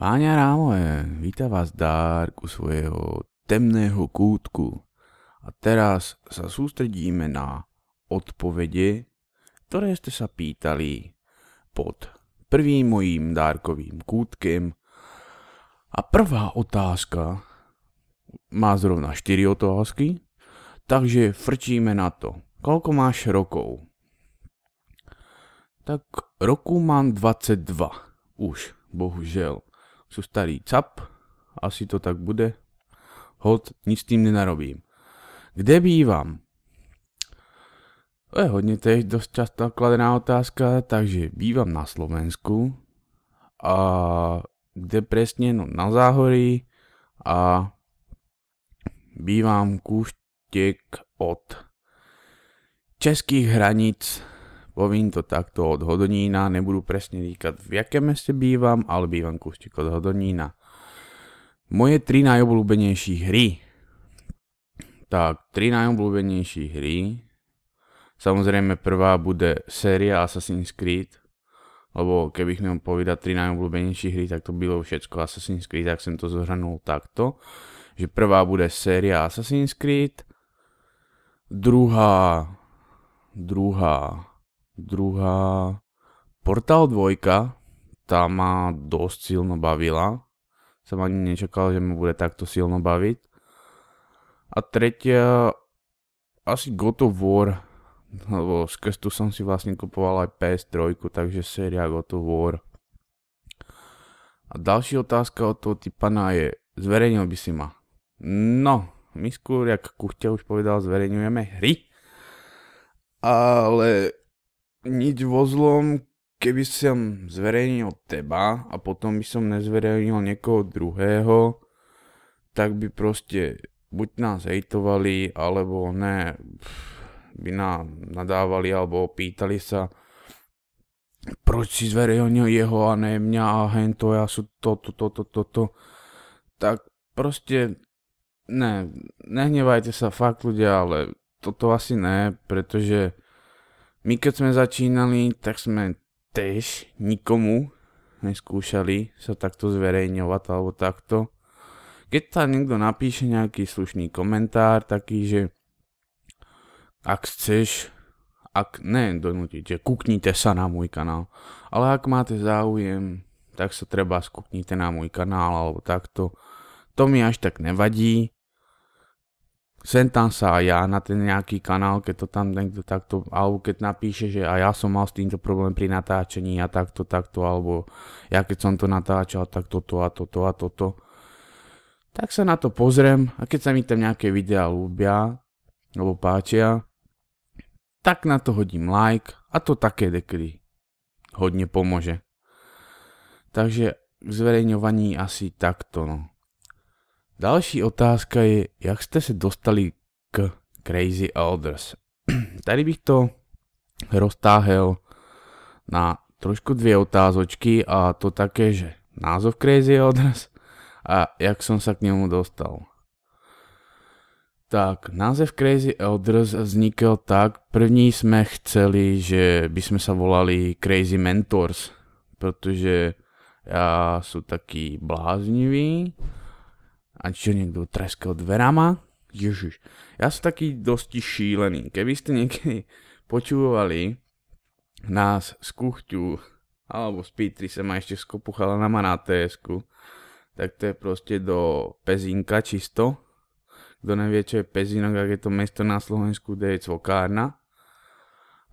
Páňa Rámové, víta vás Dark u svojho temného kútku. A teraz sa sústredíme na odpovede, ktoré ste sa pýtali pod prvým mojím Darkovým kútkem. A prvá otázka má zrovna 4 otázky, takže frčíme na to. Koľko máš rokov? Tak roku mám 22 už, bohužel. Sú starý cap, asi to tak bude. Hod, nič s tým nenarobím. Kde bývam? To je hodne tiež dosť často kladená otázka, takže bývam na Slovensku. A kde presne? No na Záhorí. A bývam kúštek od českých hraníc. Povím to takto od Hodonína, nebudu presne říkať v jakém meste bývam, ale bývam kúštek od Hodonína. Moje 3 najobľúbenejšie hry. Tak, 3 najobľúbenejšie hry. Samozrejme prvá bude séria Assassin's Creed, lebo kebych měl povedať 3 najobľúbenejšie hry, tak to bylo všetko Assassin's Creed, tak som to zhrnul takto. Že prvá bude séria Assassin's Creed, druhá Portal 2, tá ma dosť silno bavila. Som ani nečakal, že ma bude takto silno baviť. A tretia asi God of War, lebo skrz tu som si vlastne kupoval aj PS3, takže séria God of War. A ďalšia otázka od toho typana je, zverejnil by si ma? No, my skôr, jak Kuchťa už povedal, zverejňujeme hry. Ale nič vo zlom, keby som zverejnil teba a potom by som nezverejnil niekoho druhého, tak by proste buď nás hejtovali, alebo ne, by nám nadávali, alebo pýtali sa, proč si zverejnil jeho a ne mňa a hento, ja sú toto. Tak proste, ne, nehnevajte sa fakt ľudia, ale toto asi ne, pretože my keď sme začínali, tak sme tiež nikomu neskúšali sa takto zverejňovať alebo takto. Keď tam niekto napíše nejaký slušný komentár, taký, že ak chceš, donútite, kúknite sa na môj kanál. Ale ak máte záujem, tak sa treba skúknite na môj kanál alebo takto. To mi až tak nevadí. Sem tam sa aj ja na ten nejaký kanál, keď to tam niekto takto, alebo keď napíše, že aj ja som mal s týmto problém pri natáčení a takto, alebo ja keď som to natáčal, tak toto, tak sa na to pozriem a keď sa mi tam nejaké videá ľúbia, alebo páčia, tak na to hodím like a to také dekedy hodne pomôže. Takže k zverejňovaní asi takto, no. Další otázka je, jak jste se dostali k Crazy Elders. Tady bych to roztáhel na trošku 2 otázočky a to také, že názov Crazy Elders a jak som sa k němu dostal. Tak, název Crazy Elders vznikl tak, první jsme chceli, že by sme sa volali Crazy Mentors, protože ja sú taký bláznivý. A čo niekto treskal dverama? Ježiš, ja som taký dosti šílený. Keby ste niekedy počúvali nás z Kuchťu alebo z Pítry sa ma ešte skopu chalanama na TS-ku, tak to je proste do Pezínka čisto. Kto nevie, čo je Pezínok, ak je to mesto na Slovensku, kde je cvokárna.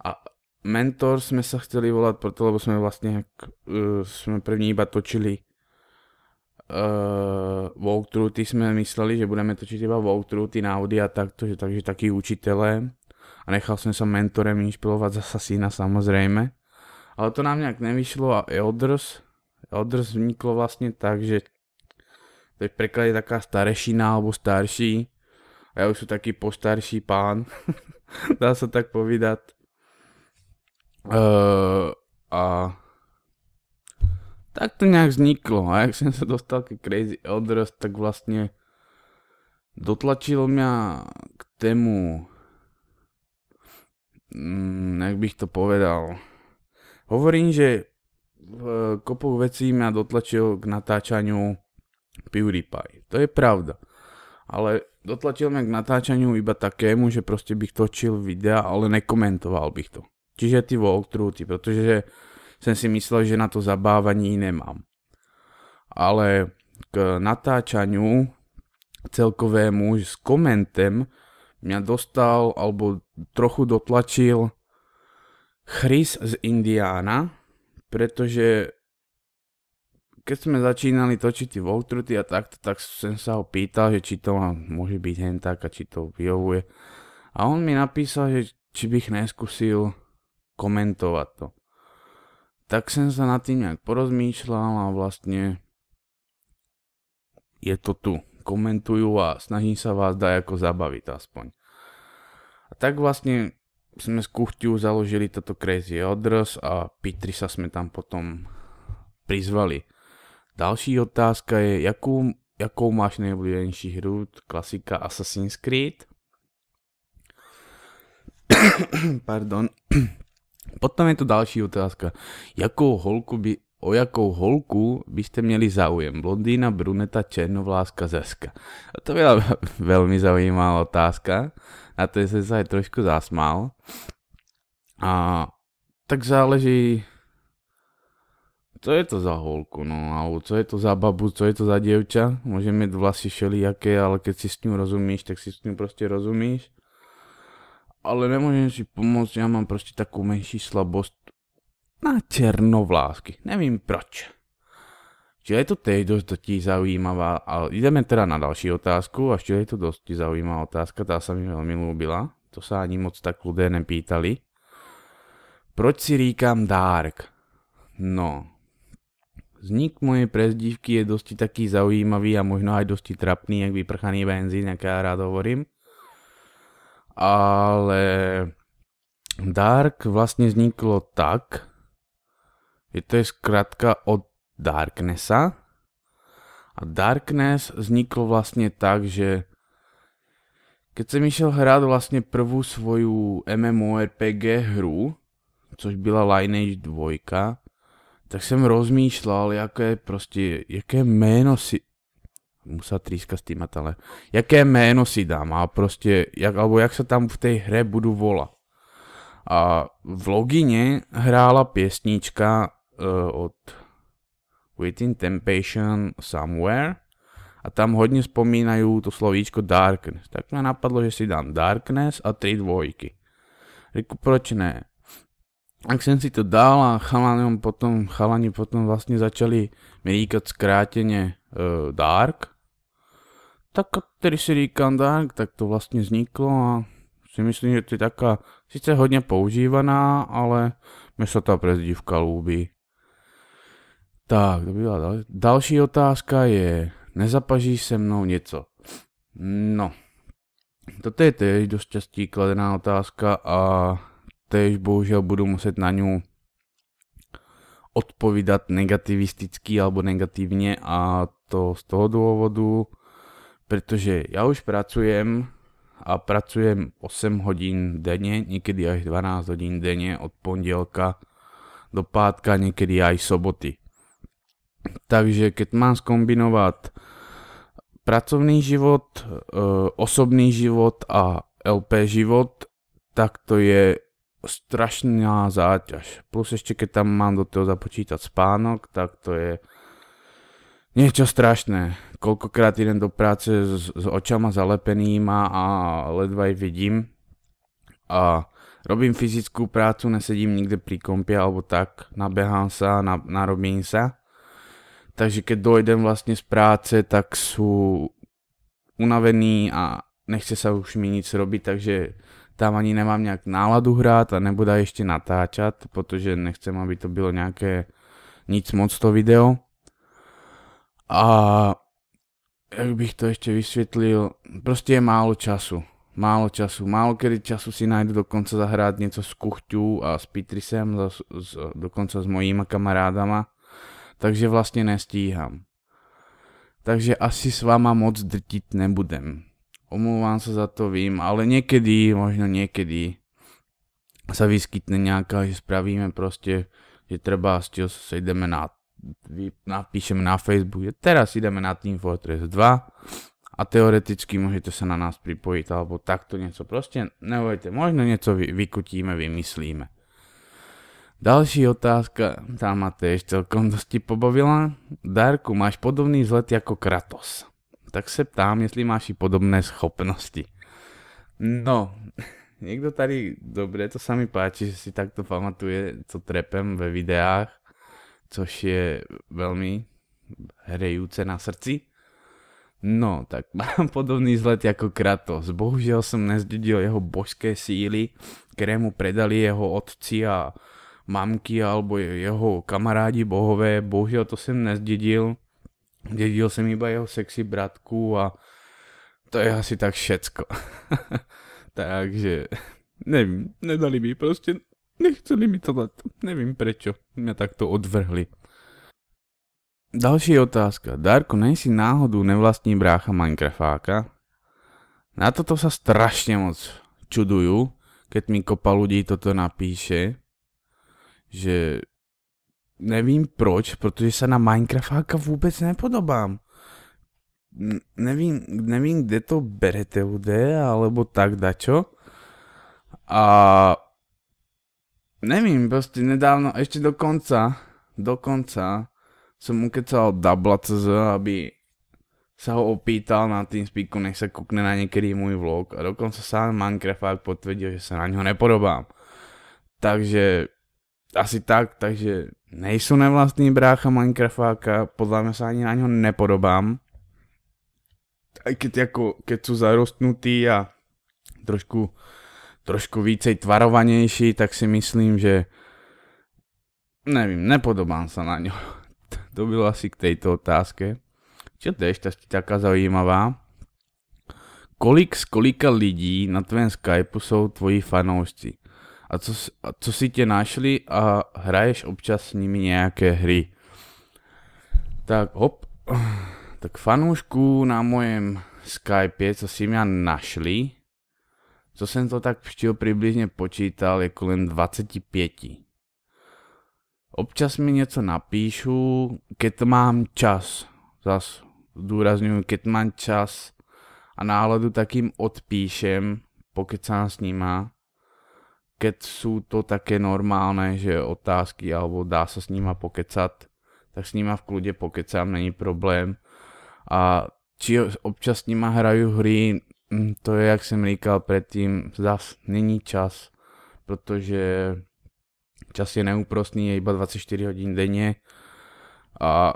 A Mentor sme sa chceli volať preto, lebo sme vlastne sme první iba točili walkthroughy, sme mysleli, že budeme točiť iba walkthroughy na Audi a takto, že takže takí učitelé a nechal som sa mentorem inšpirovať z Assassina samozrejme, ale to nám nejak nevyšlo a Elders vzniklo vlastne tak, že to je v preklade taká starešina alebo starší a ja už sú taký postarší pán dá sa tak povedať a tak to nejak vzniklo a jak som sa dostal ke Crazy Elders, tak vlastne dotlačil mňa k tému, jak bych to povedal, hovorím, že kopu vecí mňa dotlačil k natáčaniu PewDiePie. To je pravda. Ale dotlačil mňa k natáčaniu iba takému, že proste bych točil videa, ale nekomentoval bych to. Čiže ty walkthroughy, protože som si myslel, že na to zabávanie nemám. Ale k natáčaniu celkovému s komentem mňa dostal, alebo trochu dotlačil Chris z Indiána, pretože keď sme začínali točiť tie walkthroughy a takto, tak som sa ho pýtal, že či to môže byť hen tak a či to vyhovuje. A on mi napísal, že či bych neskúsil komentovať to. Tak som sa nad tým nejak porozmýšľal a vlastne je to tu. Komentujú a snažím sa vás dať ako zabaviť aspoň. A tak vlastne sme z Kuchťu založili toto Crazy Others a Pitri sa sme tam potom prizvali. Další otázka je, jakou máš nejobľúbenejší hru? Klasika Assassin's Creed. Pardon. Potom je tu další otázka. O jakou holku byste měli záujem? Blondýna, bruneta, černovláska, zeska. A to byla velmi zaujímavá otázka. Na to jsem sa aj trošku zasmál. A tak záleží, co je to za holku, no, alebo co je to za babu, co je to za dievča. Môže mať vlasy všelijaké, ale keď si s ním rozumíš, tak si s ním proste rozumíš. Ale nemôžem si pomôcť, ja mám proste takú menší slabosť na černovlásky. Nevím proč. Čiže je to teď dosť zaujímavá, ale ideme teda na další otázku a ešte je to dosť zaujímavá otázka, tá sa mi veľmi ľúbila. To sa ani moc tak ľudia nepýtali. Proč si říkám Dark? No, vznik mojej prezdívky je dosti taký zaujímavý a možno aj dosti trapný, jak vyprchaný benzín, jak ja rád hovorím. Ale Dark vlastne vzniklo tak, že to je skratka od Darknessa. A Darkness vzniklo vlastne tak, že keď som išiel hrať vlastne prvú svoju MMORPG hru, což byla Lineage 2, tak som rozmýšľal, jaké jméno si... Musel tríska s tým ale... Jaké jméno si dám a proste, jak sa tam v tej hre budu volať. A v logine hrála piesnička od Within Temptation Somewhere a tam hodne spomínajú to slovíčko Darkness. Tak mi napadlo, že si dám Darkness a 3 dvojky. Reku, proč ne? Ak som si to dal a chalani potom vlastne začali mi říkať skrátene Dark, tak ktorý si říkám Dark, tak to vlastne vzniklo a si myslím, že to je taká síce hodne používaná, ale mne sa tá prezdívka ľúbi. Tak, to byla další otázka je, nezapažíš se mnou něco? No, toto je tiež dosť častí kladená otázka a tiež bohužiaľ budu muset na ňu odpovídať negativisticky alebo negatívne a to z toho dôvodu, pretože ja už pracujem a pracujem 8 hodín denne, niekedy až 12 hodín denne od pondelka do pátka, niekedy aj soboty. Takže keď mám skombinovať pracovný život, osobný život a LP život, tak to je strašná záťaž. Plus ešte keď tam mám do toho započítať spánok, tak to je niečo strašné. Koľkokrát idem do práce s očama zalepenýma a ledva aj vidím. A robím fyzickú prácu, nesedím nikde pri kompie alebo tak, nabehám sa, narobím sa. Takže keď dojdem vlastne z práce, tak sú unavení a nechce sa už mi nic robiť, takže tam ani nemám nejak náladu hrát a nebudu ešte natáčať, protože nechcem, aby to bylo nejaké nic moc to video. A jak bych to ešte vysvetlil, proste je málo času. Málo kedy času si nájdu dokonca zahrať niečo s Kuchťu a s Pitrisem, dokonca s mojima kamarádama. Takže vlastne nestíham. Takže asi s vama moc drtiť nebudem. Omlouvám sa za to, vím, ale možno niekedy sa vyskytne nejaká, že spravíme proste, že treba sa ideme napíšeme na Facebook, že teraz ideme na Team Fortress 2 a teoreticky môžete sa na nás pripojiť alebo takto niečo. Proste nebojte, možno niečo vykutíme, vymyslíme. Ďalší otázka, tá ma tiež celkom dosti pobavila. Darku, máš podobný vzhled ako Kratos. Tak sa ptám, jestli máš i podobné schopnosti. No, niekto tady, dobre, to sa mi páči, že si takto pamatuje, co trepem ve videách, což je veľmi hrejúce na srdci. No, tak mám podobný vzhled ako Kratos. Bohužiaľ som nezdedil jeho božské síly, ktoré mu predali jeho otci a mamky alebo jeho kamarádi bohové. Bohužiaľ to som nezdedil. Dedil som iba jeho sexy bratku a to je asi tak všetko. Takže nevím, nedali mi proste, nechceli mi to dať. Nevím prečo, mňa takto odvrhli. Ďalšia otázka. Darko, nejsi náhodou nevlastní brácha Minecraftáka? Na toto sa strašne moc čudujú, keď mi kopa ľudí toto napíše, že nevím proč, protože sa na Minecraftáka vôbec nepodobám. Nevím, kde to berete ľudia, alebo tak dačo. A nevím, proste nedávno, ešte dokonca som ukecal Dabla.cz, aby sa ho opýtal na TeamSpeaku, nech sa kúkne na niekedy môj vlog. A dokonca sám Minecrafták potvrdil, že sa na ňo nepodobám. Takže asi tak, takže nejsou nevlastný brácha Minecraftáka, podľa mňa sa ani na ňo nepodobám. Aj keď sú zarostnutí a trošku vícej tvarovanejší, tak si myslím, že nevím, nepodobám sa na ňo. To bylo asi k tejto otázke. Čo to je ešte taká zaujímavá? Kolika lidí na tvém Skypeu jsou tvoji fanoušci? A co si tě našli a hraješ občas s nimi nějaké hry? Tak hop. Tak fanoušků na mojem Skype, co si mě našli, co jsem to tak přibližně počítal, je kolem 25. Občas mi něco napíšu, keď mám čas. Zas zdůrazňuji, keď mám čas a náladu, tak jim odpíšem, pokecám s nima. Keď sú to také normálne, že otázky, alebo dá sa s nima pokecat, tak s nima v kľude pokecám, není problém. A či občas s nima hraju hry, to je, jak jsem říkal předtím, zas není čas, protože čas je neúprostný, je iba 24 hodín denně a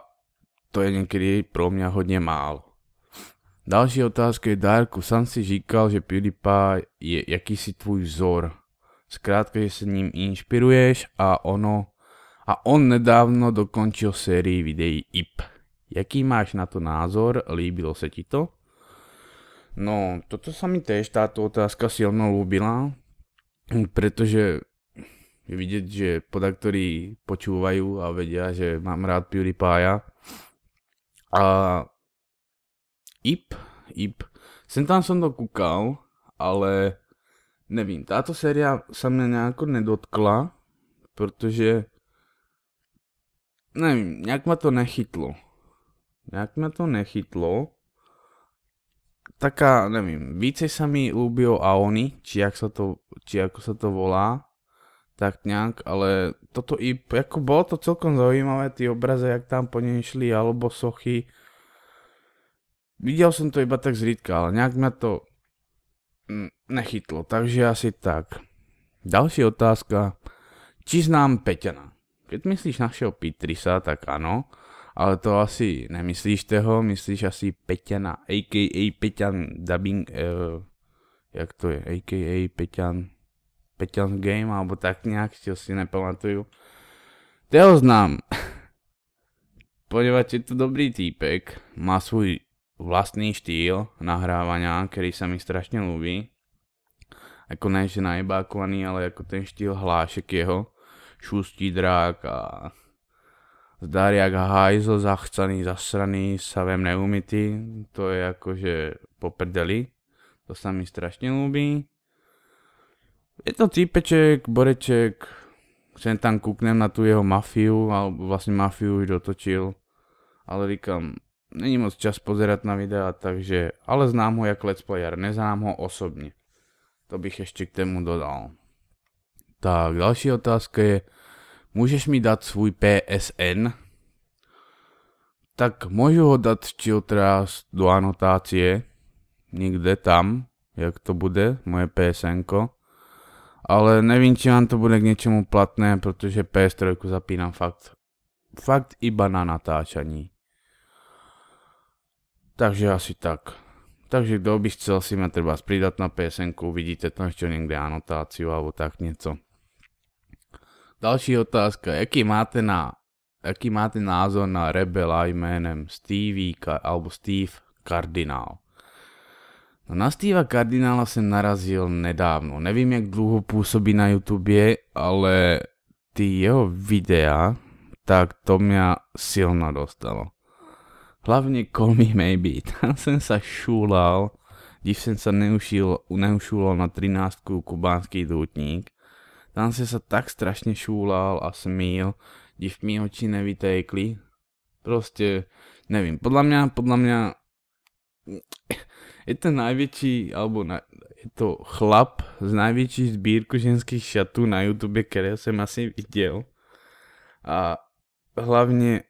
to je někdy pro mě hodně málo. Další otázka je, Darku, sám si říkal, že PewDiePie je jakýsi tvůj vzor. Zkrátka, že se ním inšpiruješ a on nedávno dokončil sérii videí IP. Jaký máš na to názor? Líbilo se ti to? No, toto sa mi tiež táto otázka silno ľúbila, pretože je vidieť, že podaktorí počúvajú a vedia, že mám rád PewDiePia. A IP, sem tam som to kúkal, ale nevím, táto séria sa mňa nejako nedotkla, protože nevím, nejak ma to nechytlo. Taká, nevím, více sa mi ľúbilo Aoni, či ako sa to volá, tak nejak, ale toto i, ako bolo to celkom zaujímavé, tie obrazy, jak tam po nej šli, alebo sochy. Videl som to iba tak zriedka, ale nejak ma to nechytlo, takže asi tak. Ďalšia otázka, či znám Peťana? Keď myslíš našeho Pitrisa, tak áno, ale to asi nemyslíš toho, myslíš asi Peťana, a.k.a. Peťan dubbing, jak to je, a.k.a. Peťan's Game, alebo tak nejak, si nepamatuju. Toho znám, ponieważ je to dobrý týpek, má svůj vlastný štýl nahrávania, ktorý sa mi strašne ľúbi. Ako ne, že najbákovaný, ale ako ten štýl hlášek jeho, šustí drák a zdár jak hajzl, zachcaný, zasraný, savém neumytý, to je akože po prdeli, to sa mi strašne ľúbi. Je to týpeček, boreček, sem tam kúknem na tú jeho mafiu, alebo vlastne mafiu už dotočil, ale říkám, není moc čas pozerať na videa, takže, ale znám ho jak let's player, neznám ho osobne. To bych ešte k tému dodal. Tak, další otázka je, môžeš mi dať svůj PSN? Tak môžu ho dať teraz do anotácie, niekde tam, jak to bude, moje PSN-ko. Ale nevím, či vám to bude k něčemu platné, protože PS3 zapínám fakt iba na natáčaní. Takže asi tak. Takže kdo by chcel si ma treba pridať na PSN-ku, vidíte tam ešte niekde anotáciu alebo tak něco. Další otázka, jaký máte názor na rebela jménem Steve Cardinal? No na Steva Cardinála jsem narazil nedávno. Nevím, jak dlouho působí na YouTube, ale ty jeho videa, tak to mě silno dostalo. Hlavně Call Me Maybe. Tam jsem se šúlal, když jsem se neušúlal na 13 kubánský doutník. Tam jsem se tak strašně šúlal a smíl, když mi oči nevytékly. Prostě, nevím, podle mě je to najväčší, je to chlap z najväčší sbírku ženských šatů na YouTube, které jsem asi viděl. A hlavně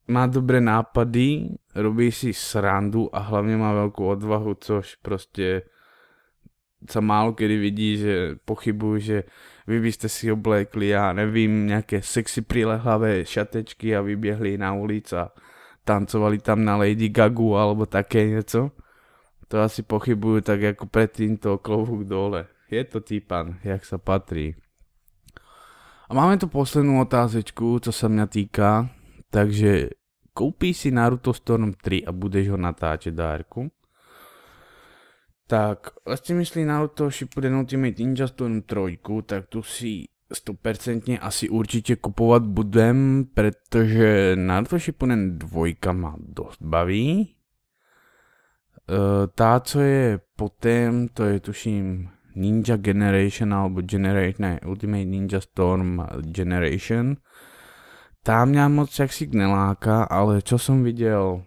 má dobré nápady, robí si srandu a hlavně má velkou odvahu, což prostě sa málo kedy vidí, že pochybuju, že vy byste si oblékli, já nevím, nějaké sexy prilehlavé šatečky a vyběhli na ulic a tancovali tam na Lady Gagu alebo také něco. To asi pochybuju, tak jako predtým to klobouk dole. Je to týpan, jak sa patrí. A máme tu poslednú otázečku, co sa mňa týka. Takže koupíš si Naruto Storm 3 a budeš ho natáčet dárku. Tak, vlastne myslí Naruto Shippuden Ultimate Ninja Storm 3, tak tu si 100% asi určitě kupovat budem, protože Naruto Shippuden 2 má dost baví. Tá, co je potom, to je tuším Ninja Generation alebo Ultimate Ninja Storm Generation. Tá mňa moc jaksi neláka, ale čo som videl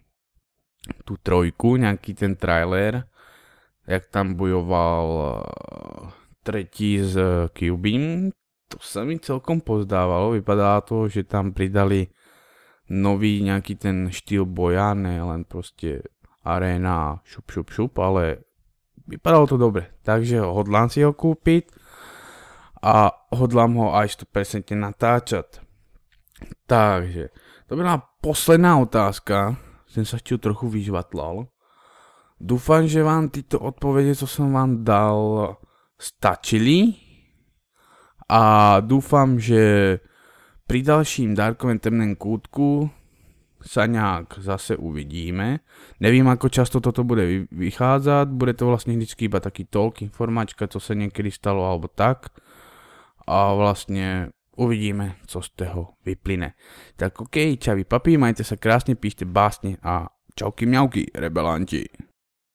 tu 3, nějaký ten trailer, jak tam bojoval tretí s Kyubim, to sa mi celkom pozdávalo, vypadá to, že tam pridali nový nějaký ten štýl boja, ne len prostě arena šup, ale vypadalo to dobre, takže hodlám si ho kúpiť a hodlám ho aj 100% natáčať. Takže, to byla posledná otázka, jsem sa chtěl trochu vyžvatlal. Dúfam, že vám tyto odpovede, co som vám dal, stačili a dúfam, že pri dalším dárkovém temném kútku sa nějak zase uvidíme. Nevím, ako často toto bude vycházet, bude to vlastně vždycky iba taký talk, informačka, co se někdy stalo alebo tak. A vlastně uvidíme, co z toho vyplyne. Tak OK, čavi papi, majte sa krásne, píšte básne a čauky mňauky, rebelanti.